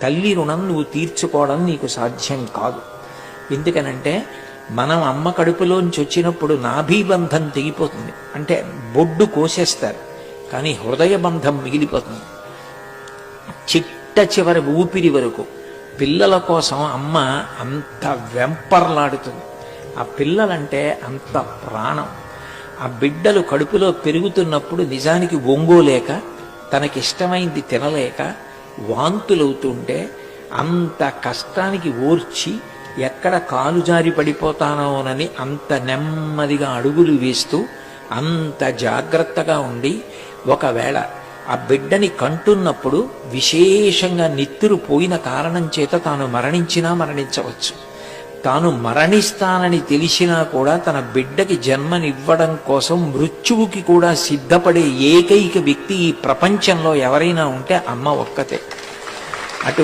తల్లి రుణం నువ్వు తీర్చుకోవడం నీకు సాధ్యం కాదు. ఎందుకనంటే మనం అమ్మ కడుపులోంచి వచ్చినప్పుడు నాభీబంధం తెగిపోతుంది, అంటే బొడ్డు కోసేస్తారు, కానీ హృదయ బంధం మిగిలిపోతుంది. చిట్ట చివరి ఊపిరి వరకు పిల్లల కోసం అమ్మ అంత వెంపర్లాడుతుంది. ఆ పిల్లలంటే అంత ప్రాణం. ఆ బిడ్డలు కడుపులో పెరుగుతున్నప్పుడు నిజానికి ఒంగోలేక, తనకిష్టమైంది తినలేక వాంతులవుతుంటే అంత కష్టానికి ఓర్చి ఎక్కడ కాలు జారి పడిపోతానోనని అంత నెమ్మదిగా అడుగులు వేస్తూ అంత జాగ్రత్తగా ఉండి, ఒకవేళ ఆ బిడ్డని కంటున్నప్పుడు విశేషంగా నెత్తురు పోయిన కారణం చేత తాను మరణించినా మరణించవచ్చు. తాను మరణిస్తానని తెలిసినా కూడా తన బిడ్డకి జన్మనివ్వడం కోసం మృత్యువుకి కూడా సిద్ధపడే ఏకైక వ్యక్తి ఈ ప్రపంచంలో ఎవరైనా ఉంటే అమ్మ ఒక్కతే.